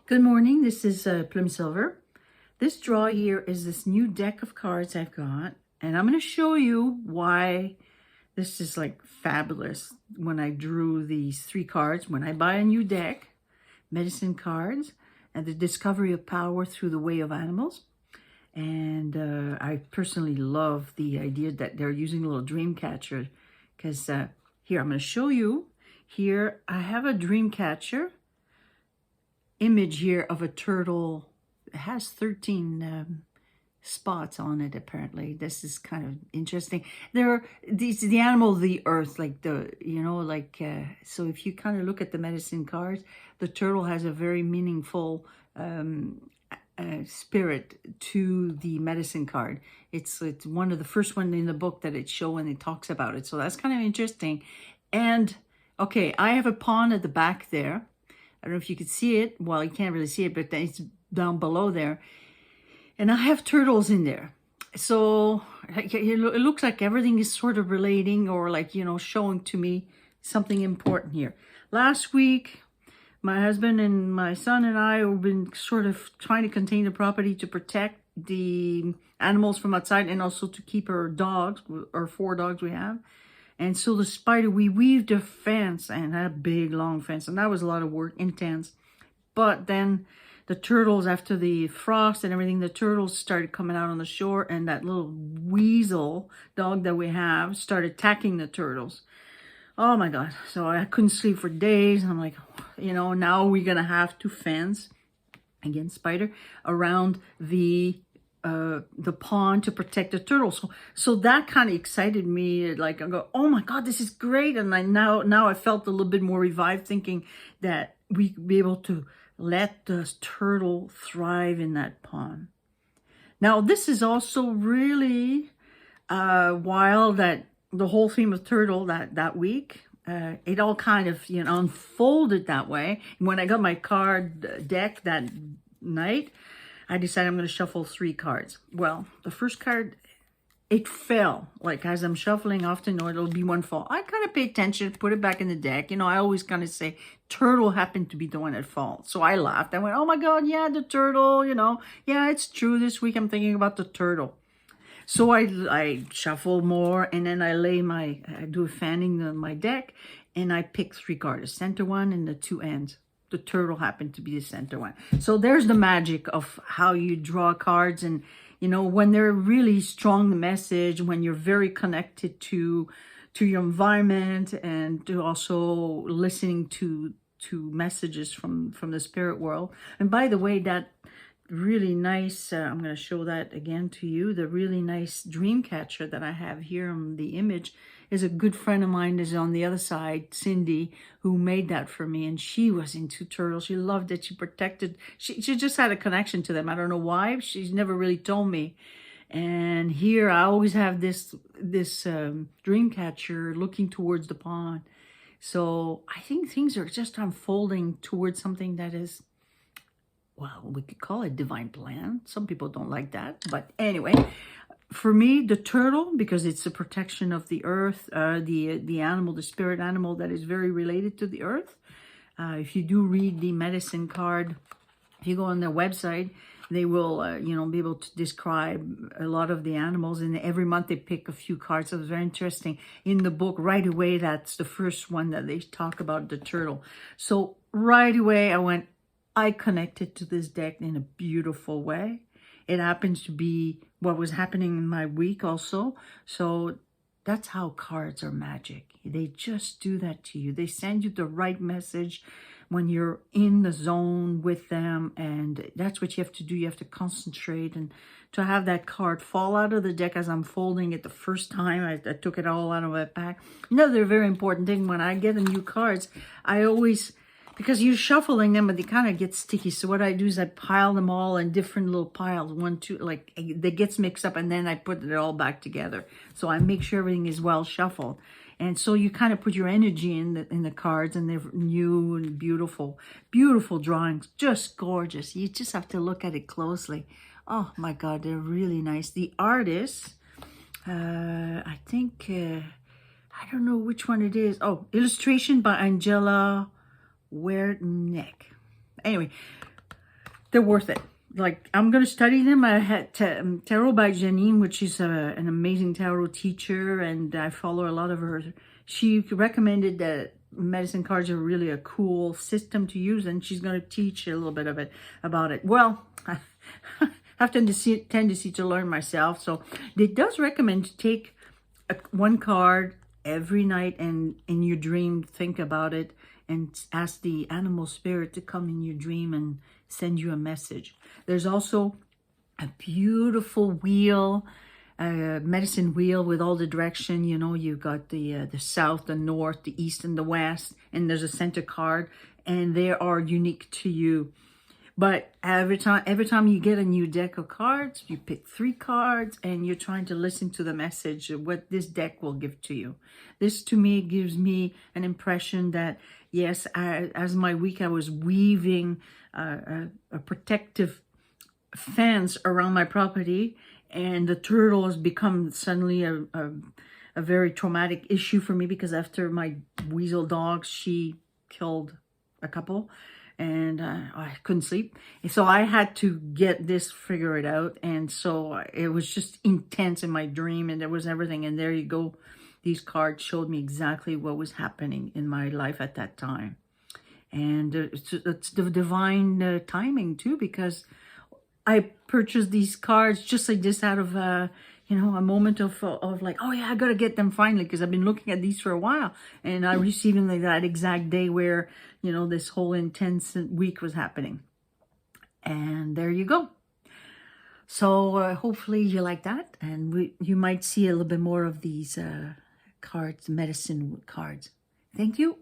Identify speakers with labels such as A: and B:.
A: Good morning, this is Plum Silver. This draw here is this new deck of cards I've got, and I'm going to show you why this is like fabulous when I drew these three cards. When I buy a new deck, medicine cards, and the discovery of power through the way of animals. And I personally love the idea that they're using a little dream catcher because here, I'm going to show you. Here, I have a dream catcher image here of a turtle. It has 13 spots on it. Apparently, this is kind of interesting. There are the animal of the earth, like so if you kind of look at the medicine cards, the turtle has a very meaningful spirit to the medicine card. It's one of the first one in the book that it's showing. It talks about it, so that's kind of interesting. And okay, I have a pawn at the back there. I don't know if you could see it. Well, you can't really see it, but it's down below there. And I have turtles in there. So it looks like everything is sort of relating or showing to me something important here. Last week, my husband and my son and I have been sort of trying to contain the property to protect the animals from outside and also to keep our dogs, our 4 dogs we have. And so the spider, we weaved a fence and had a big long fence, and that was a lot of work, intense. But then the turtles, after the frost and everything, the turtles started coming out on the shore, and that little weasel dog that we have started attacking the turtles. Oh my God. So I couldn't sleep for days. I'm like, now we're going to have to fence, again, spider, around the pond to protect the turtles. So that kind of excited me. Like I go, oh my God, this is great. And now I felt a little bit more revived, thinking that we'd be able to let the turtle thrive in that pond. Now, this is also really wild, that the whole theme of turtle that week, it all kind of, unfolded that way. When I got my card deck that night, I decided I'm going to shuffle 3 cards. Well, the first card, it fell. Like as I'm shuffling, often it'll be one fall. I kind of pay attention, put it back in the deck. I always kind of say, turtle happened to be the one that falls. So I laughed. I went, oh my God, yeah, the turtle, Yeah, it's true. This week I'm thinking about the turtle. So I shuffle more, and then I do a fanning my deck, and I pick 3 cards, the center one and the 2 ends. The turtle happened to be the center one. So there's the magic of how you draw cards. And, when they're really strong, the message, when you're very connected to your environment and to also listening to messages from the spirit world. And by the way, that really nice, I'm going to show that again to you. The really nice dream catcher that I have here on the image is a good friend of mine is on the other side, Cindy, who made that for me. And she was into turtles. She loved it. She protected. She just had a connection to them. I don't know why. She's never really told me. And here I always have this dream catcher looking towards the pond. So I think things are just unfolding towards something that is, well, we could call it divine plan. Some people don't like that. But anyway, for me, the turtle, because it's a protection of the earth, the animal, the spirit animal that is very related to the earth. If you do read the medicine card, if you go on their website, they will, be able to describe a lot of the animals. And every month they pick a few cards. So it's very interesting. In the book, right away, that's the first one that they talk about, the turtle. So right away, I connected to this deck in a beautiful way. It happens to be what was happening in my week also. So that's how cards are magic. They just do that to you. They send you the right message when you're in the zone with them. And that's what you have to do. You have to concentrate. And to have that card fall out of the deck as I'm folding it the first time, I took it all out of my pack. Another very important thing, when I get the new cards, I always, because you're shuffling them, but they kind of get sticky. So what I do is I pile them all in different little piles, 1, 2, like that gets mixed up, and then I put it all back together. So I make sure everything is well shuffled. And so you kind of put your energy in the cards, and they're new and beautiful, beautiful drawings, just gorgeous. You just have to look at it closely. Oh my God, they're really nice. The artist, I think, I don't know which one it is. Oh, illustration by Angela Wernick. Anyway, they're worth it. Like, I'm going to study them. I had Tarot by Janine, which is an amazing tarot teacher, and I follow a lot of her. She recommended that medicine cards are really a cool system to use, and she's going to teach a little bit of it about it. Well, I have tendency to learn myself, so it does recommend to take one card every night, and in your dream, think about it and ask the animal spirit to come in your dream and send you a message. There's also a beautiful wheel, medicine wheel with all the direction. You know, you've got the south, the north, the east, and the west, and there's a center card, and they are unique to you. But every time you get a new deck of cards, you pick 3 cards, and you're trying to listen to the message of what this deck will give to you. This, to me, gives me an impression that, yes, as my week, I was weaving a protective fence around my property, and the turtle has become suddenly a very traumatic issue for me, because after my weasel dog, she killed a couple, and I couldn't sleep. So I had to get this figured out. And so it was just intense in my dream, and there was everything. And there you go. These cards showed me exactly what was happening in my life at that time. And it's the divine timing too, because I purchased these cards just like this out of you know, a moment of like, oh yeah, I gotta get them finally, because I've been looking at these for a while, and I received them like that exact day where, you know, this whole intense week was happening. And there you go. So hopefully you like that, and you might see a little bit more of these cards, medicine cards. Thank you.